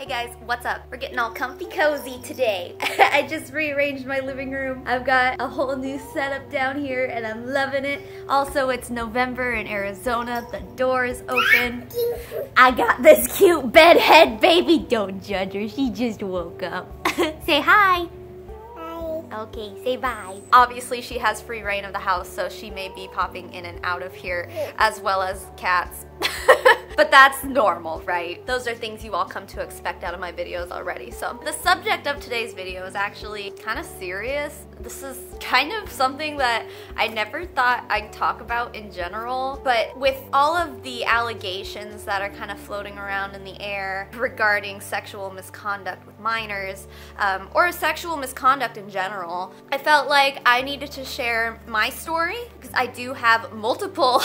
Hey guys, what's up? We're getting all comfy cozy today. I just rearranged my living room. I've got a whole new setup down here and I'm loving it. Also, it's November in Arizona. The door is open. I got this cute bedhead baby. Don't judge her, she just woke up. Say hi. Okay, say bye. Obviously, she has free reign of the house, so she may be popping in and out of here, as well as cats. But that's normal, right? Those are things you all come to expect out of my videos already. So the subject of today's video is actually kind of serious. This is kind of something that I never thought I'd talk about in general, but with all of the allegations that are kind of floating around in the air regarding sexual misconduct with minors, or sexual misconduct in general, I felt like I needed to share my story because I do have multiple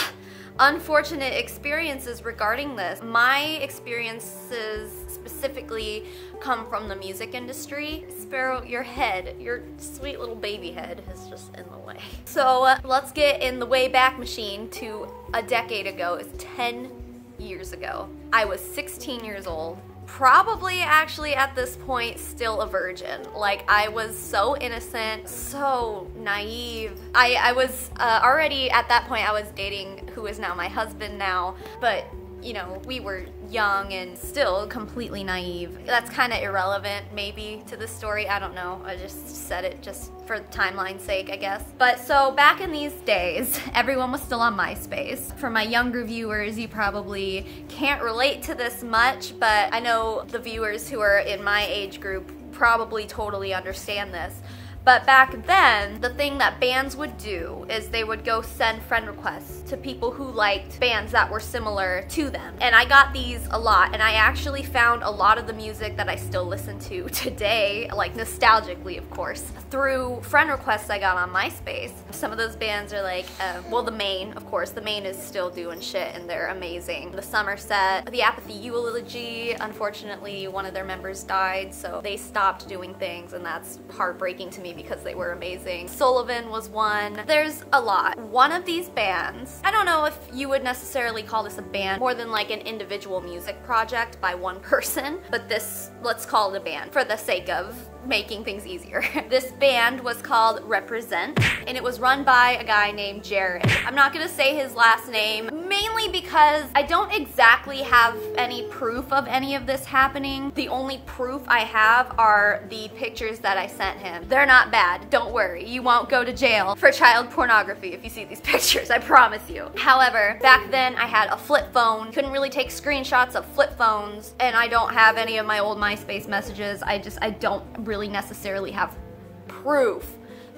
unfortunate experiences regarding this. My experiences specifically come from the music industry. Sparrow, your head, your sweet little baby head is just in the way. So let's get in the way back machine to a decade ago. It's 10 years ago. I was 16 years old. Probably actually at this point still a virgin. Like, I was so innocent, so naive. I was already at that point I was dating who is now my husband now, but you know, we were young and still completely naive. That's kind of irrelevant maybe to the story, I don't know. I just said it just for timeline's sake, I guess. But so back in these days, everyone was still on MySpace. For my younger viewers, you probably can't relate to this much, but I know the viewers who are in my age group probably totally understand this. But back then, the thing that bands would do is they would go send friend requests to people who liked bands that were similar to them. And I got these a lot, and I actually found a lot of the music that I still listen to today, like nostalgically of course, through friend requests I got on MySpace. Some of those bands are like, well, the Maine, of course. The Maine is still doing shit and they're amazing. The Somerset, the Apathy Eulogy, unfortunately one of their members died, so they stopped doing things, and that's heartbreaking to me because they were amazing. Sullivan was one. There's a lot. One of these bands, I don't know if you would necessarily call this a band, more than like an individual music project by one person, but this, let's call it a band for the sake of making things easier. This band was called Represent, and it was run by a guy named Jared. I'm not gonna say his last name, mainly because I don't exactly have any proof of any of this happening. The only proof I have are the pictures that I sent him. They're not bad, don't worry. You won't go to jail for child pornography if you see these pictures, I promise you. However, back then I had a flip phone, couldn't really take screenshots of flip phones, and I don't have any of my old MySpace messages. I don't really necessarily have proof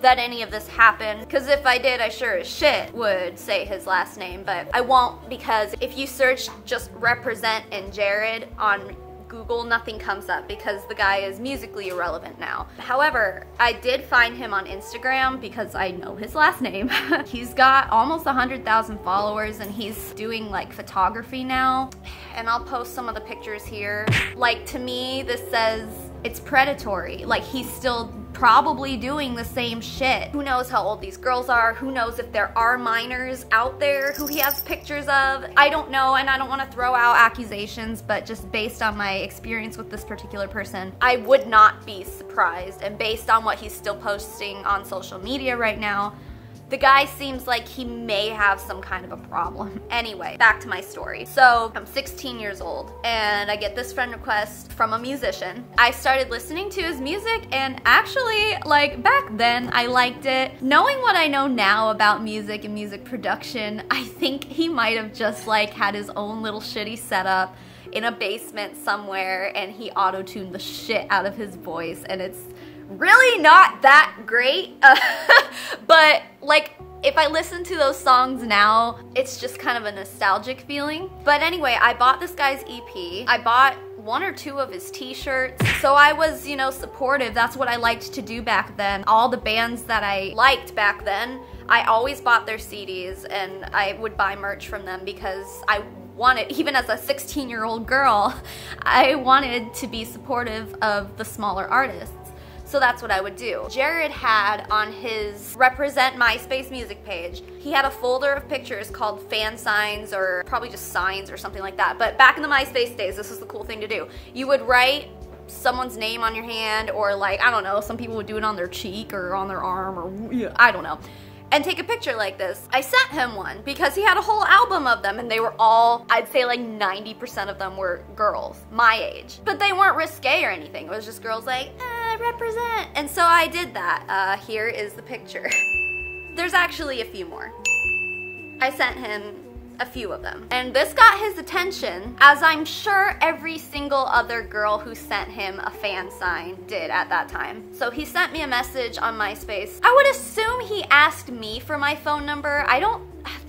that any of this happened, because if I did, I sure as shit would say his last name, but I won't, because if you search just Represent and Jared on Google, nothing comes up because the guy is musically irrelevant now. However, I did find him on Instagram because I know his last name. He's got almost 100,000 followers and he's doing like photography now, and I'll post some of the pictures here. Like, to me, this says it's predatory. Like, he's still probably doing the same shit. Who knows how old these girls are? Who knows if there are minors out there who he has pictures of? I don't know, and I don't want to throw out accusations, but just based on my experience with this particular person, I would not be surprised. And based on what he's still posting on social media right now, the guy seems like he may have some kind of a problem. Anyway, back to my story. So I'm 16 years old and I get this friend request from a musician. I started listening to his music, and actually, like, back then I liked it. Knowing what I know now about music and music production, I think he might have just like had his own little shitty setup in a basement somewhere and he auto-tuned the shit out of his voice, and it's really not that great. But like, if I listen to those songs now, it's just kind of a nostalgic feeling. But anyway, I bought this guy's EP. I bought one or two of his t-shirts. So I was, you know, supportive. That's what I liked to do back then. All the bands that I liked back then, I always bought their CDs and I would buy merch from them because I wanted, even as a 16-year-old girl, I wanted to be supportive of the smaller artists. So that's what I would do. Jared had on his Represent MySpace music page, he had a folder of pictures called fan signs, or probably just signs or something like that. But back in the MySpace days, this was the cool thing to do. You would write someone's name on your hand, or like, I don't know, some people would do it on their cheek or on their arm, or yeah, I don't know, and take a picture like this. I sent him one because he had a whole album of them, and they were all, I'd say like 90% of them were girls my age, but they weren't risque or anything. It was just girls like, represent. And so I did that. Here is the picture. There's actually a few more. I sent him a few of them, and this got his attention, as I'm sure every single other girl who sent him a fan sign did at that time. So he sent me a message on MySpace. I would assume he asked me for my phone number.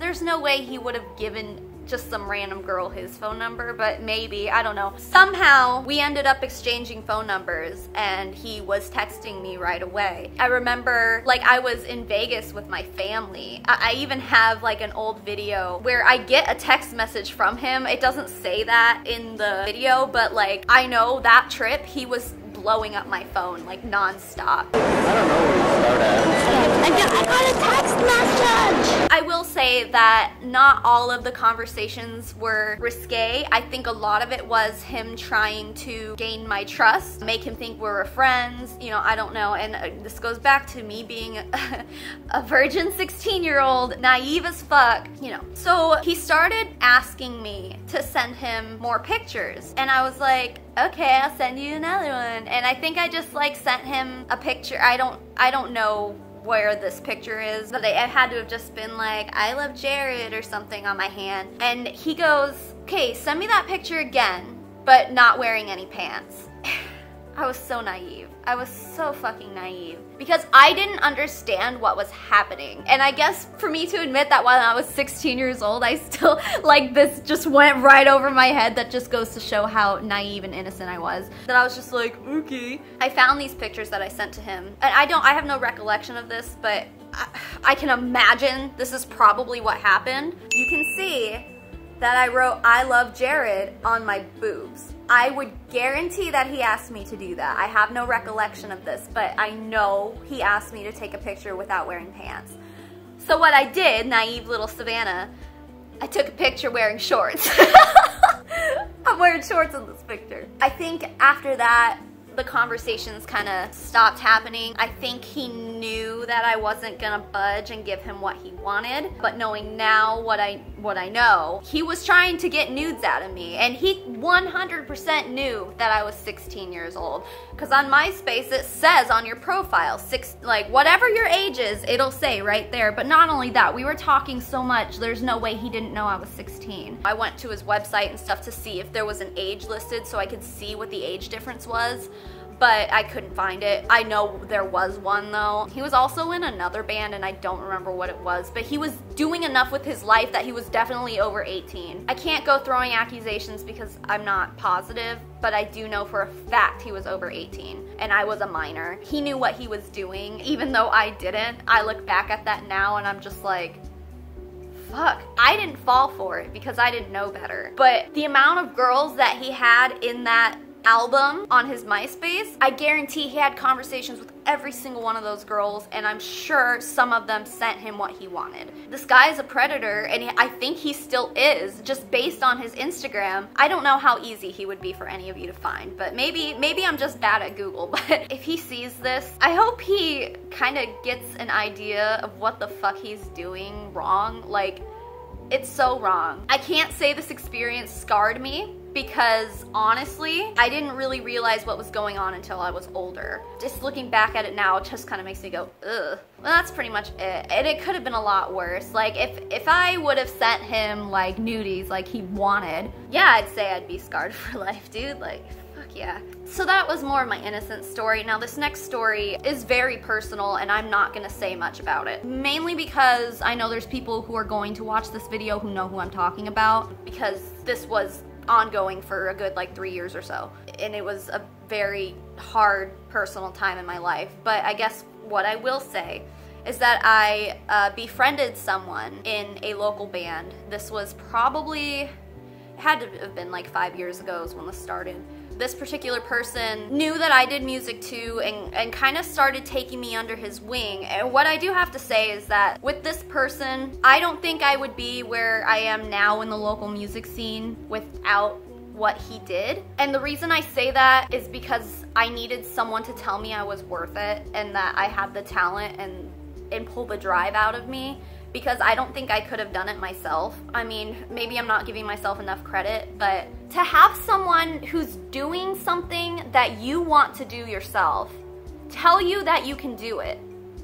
There's no way he would have given just some random girl his phone number, but maybe, I don't know. Somehow we ended up exchanging phone numbers, and he was texting me right away. I remember, like, I was in Vegas with my family. I even have like an old video where I get a text message from him. It doesn't say that in the video, but like, I know that trip he was blowing up my phone like non-stop. I don't know where you start at. I got a text message! I will say that not all of the conversations were risque. I think a lot of it was him trying to gain my trust, make him think we were friends, you know, I don't know. And this goes back to me being a virgin 16-year-old, naive as fuck, you know. So he started asking me to send him more pictures, and I was like, okay, I'll send you another one. And I think I just like sent him a picture. I don't know where this picture is, but it had to have just been like, I love Jared or something on my hand. And he goes, okay, send me that picture again, but not wearing any pants. I was so naive. I was so fucking naive because I didn't understand what was happening. And I guess for me to admit that while I was 16 years old, I still, like, this just went right over my head. That just goes to show how naive and innocent I was. That I was just like, okay. I found these pictures that I sent to him, and I have no recollection of this, but I can imagine this is probably what happened. You can see that I wrote, I love Jared on my boobs. I would guarantee that he asked me to do that. I have no recollection of this, but I know he asked me to take a picture without wearing pants. So what I did, naive little Savannah, I took a picture wearing shorts. I'm wearing shorts in this picture. I think after that, the conversations kind of stopped happening. I think he knew that I wasn't gonna budge and give him what he wanted, but knowing now what I know, he was trying to get nudes out of me, and he 100% knew that I was 16 years old. Because on MySpace it says on your profile, like whatever your age is, it'll say right there. But not only that, we were talking so much, there's no way he didn't know I was 16. I went to his website and stuff to see if there was an age listed so I could see what the age difference was, but I couldn't find it. I know there was one though. He was also in another band, and I don't remember what it was, but he was doing enough with his life that he was definitely over 18. I can't go throwing accusations because I'm not positive, but I do know for a fact he was over 18, and I was a minor. He knew what he was doing, even though I didn't. I look back at that now and I'm just like, fuck, I didn't fall for it because I didn't know better. But the amount of girls that he had in that album on his MySpace, I guarantee he had conversations with every single one of those girls, and I'm sure some of them sent him what he wanted. This guy is a predator, and I think he still is, just based on his Instagram. I don't know how easy he would be for any of you to find, but maybe I'm just bad at Google. But if he sees this, I hope he kind of gets an idea of what the fuck he's doing wrong. Like, it's so wrong. I can't say this experience scarred me, because honestly, I didn't really realize what was going on until I was older. Just looking back at it now, it just kind of makes me go, ugh. Well, that's pretty much it. And it could have been a lot worse. Like, if I would have sent him, like, nudies like he wanted, yeah, I'd say I'd be scarred for life, dude. Like, fuck yeah. So that was more of my innocent story. Now this next story is very personal, and I'm not gonna say much about it. Mainly because I know there's people who are going to watch this video who know who I'm talking about, because this was ongoing for a good like 3 years or so, and it was a very hard personal time in my life. But I guess what I will say is that I befriended someone in a local band. This was probably, it had to have been like 5 years ago is when this started, this particular person knew that I did music too and kind of started taking me under his wing. And what I do have to say is that with this person, I don't think I would be where I am now in the local music scene without what he did. And the reason I say that is because I needed someone to tell me I was worth it and that I had the talent and pull the drive out of me, because I don't think I could have done it myself. I mean, maybe I'm not giving myself enough credit, but to have someone who's doing something that you want to do yourself tell you that you can do it,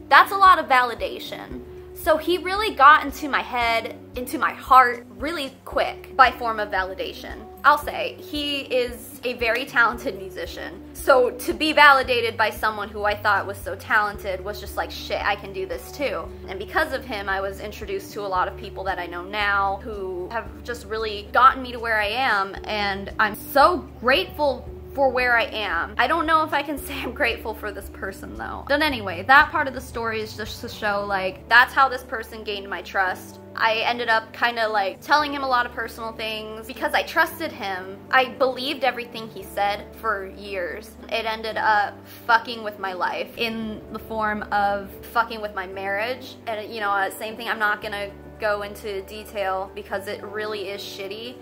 that's a lot of validation. So he really got into my head, into my heart really quick by form of validation. I'll say, he is a very talented musician. So to be validated by someone who I thought was so talented was just like, shit, I can do this too. And because of him, I was introduced to a lot of people that I know now who have just really gotten me to where I am, and I'm so grateful for where I am. I don't know if I can say I'm grateful for this person though. But anyway, that part of the story is just to show like, that's how this person gained my trust. I ended up kind of like telling him a lot of personal things because I trusted him. I believed everything he said for years. It ended up fucking with my life in the form of fucking with my marriage. And you know, same thing, I'm not gonna go into detail because it really is shitty.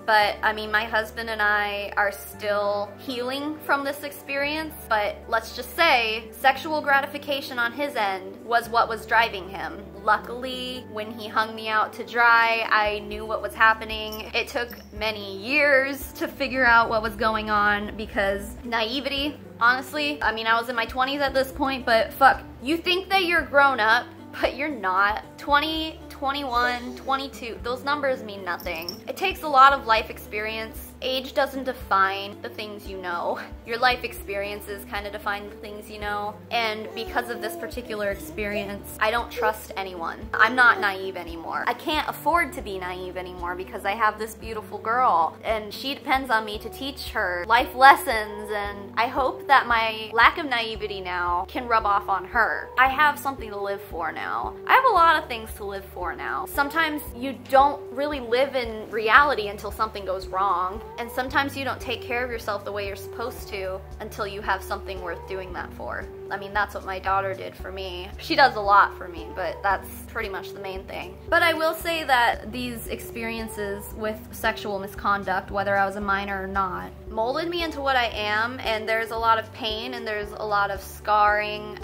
But I mean, my husband and I are still healing from this experience, but let's just say sexual gratification on his end was what was driving him. Luckily, when he hung me out to dry, I knew what was happening. It took many years to figure out what was going on because naivety, honestly. I mean, I was in my 20s at this point, but fuck, you think that you're grown up, but you're not. 20, 21, 22, those numbers mean nothing. It takes a lot of life experience. Age doesn't define the things you know. Your life experiences kind of define the things you know. And because of this particular experience, I don't trust anyone. I'm not naive anymore. I can't afford to be naive anymore because I have this beautiful girl and she depends on me to teach her life lessons, and I hope that my lack of naivety now can rub off on her. I have something to live for now. I have a lot of things to live for now. Sometimes you don't really live in reality until something goes wrong. And sometimes you don't take care of yourself the way you're supposed to until you have something worth doing that for. I mean, that's what my daughter did for me. She does a lot for me, but that's pretty much the main thing. But I will say that these experiences with sexual misconduct, whether I was a minor or not, molded me into what I am, and there's a lot of pain and there's a lot of scarring,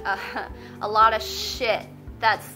a lot of shit that's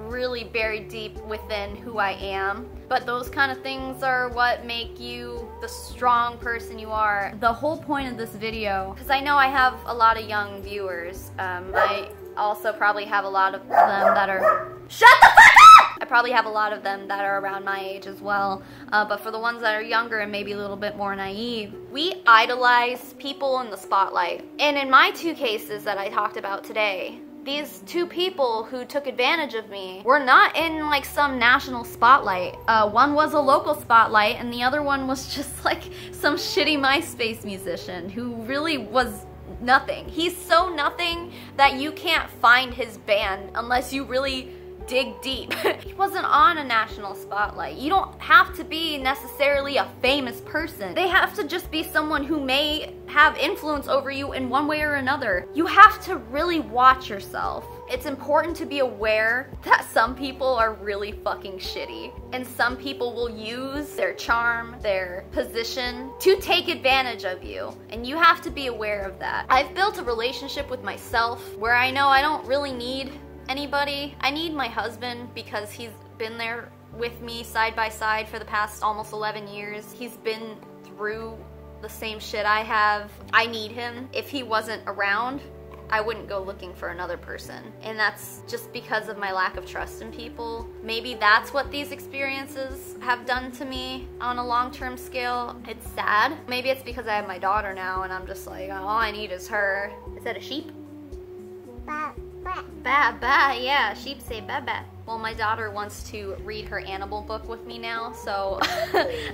really buried deep within who I am. But those kind of things are what make you the strong person you are. The whole point of this video, because I know I have a lot of young viewers, I also probably have a lot of them that are— shut the fuck up! I probably have a lot of them that are around my age as well, but for the ones that are younger and maybe a little bit more naive, we idolize people in the spotlight. And in my two cases that I talked about today, these two people who took advantage of me were not in like some national spotlight. One was a local spotlight and the other one was just like some shitty MySpace musician who really was nothing. He's so nothing that you can't find his band unless you really dig deep. He wasn't on a national spotlight. You don't have to be necessarily a famous person. They have to just be someone who may have influence over you in one way or another. You have to really watch yourself. It's important to be aware that some people are really fucking shitty, and some people will use their charm, their position to take advantage of you, and you have to be aware of that. I've built a relationship with myself where I know I don't really need anybody. I need my husband because he's been there with me side by side for the past almost 11 years. He's been through the same shit I have. I need him. If he wasn't around, I wouldn't go looking for another person. And that's just because of my lack of trust in people. Maybe that's what these experiences have done to me on a long-term scale. It's sad. Maybe it's because I have my daughter now and I'm just like, all I need is her. Is that a sheep? Ba, ba. Ba, ba, yeah, sheep say ba, ba. Well, my daughter wants to read her animal book with me now, so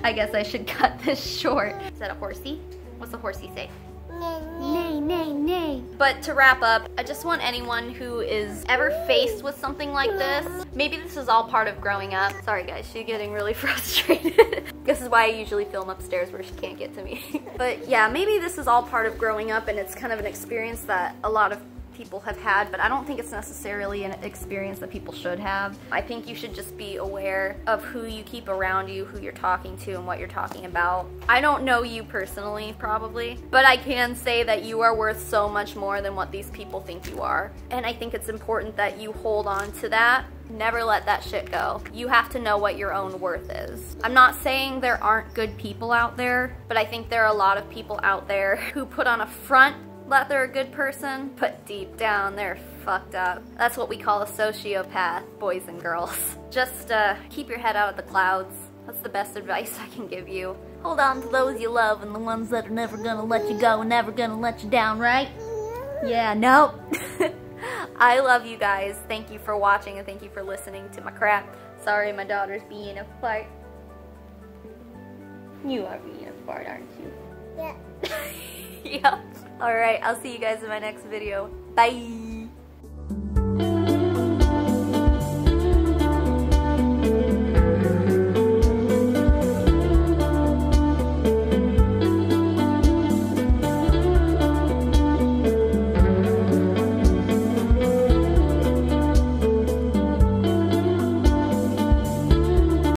I guess I should cut this short. Is that a horsey? What's the horsey say? Nay, Nay, nay, nay. Bye. But to wrap up, I just want anyone who is ever faced with something like this, maybe this is all part of growing up. Sorry guys, she's getting really frustrated. This is why I usually film upstairs where she can't get to me. But yeah, maybe this is all part of growing up and it's kind of an experience that a lot of people have had, but I don't think it's necessarily an experience that people should have. I think you should just be aware of who you keep around you, who you're talking to, and what you're talking about. I don't know you personally, probably, but I can say that you are worth so much more than what these people think you are. And I think it's important that you hold on to that. Never let that shit go. You have to know what your own worth is. I'm not saying there aren't good people out there, but I think there are a lot of people out there who put on a front that they're a good person, but deep down they're fucked up. That's what we call a sociopath, boys and girls. Just keep your head out of the clouds. That's the best advice I can give you. Hold on to those you love and the ones that are never gonna let you go and never gonna let you down, right? Yeah, nope. I love you guys. Thank you for watching and thank you for listening to my crap. Sorry my daughter's being a fart. You are being a fart, aren't you? Yeah. Yep. Alright, I'll see you guys in my next video. Bye!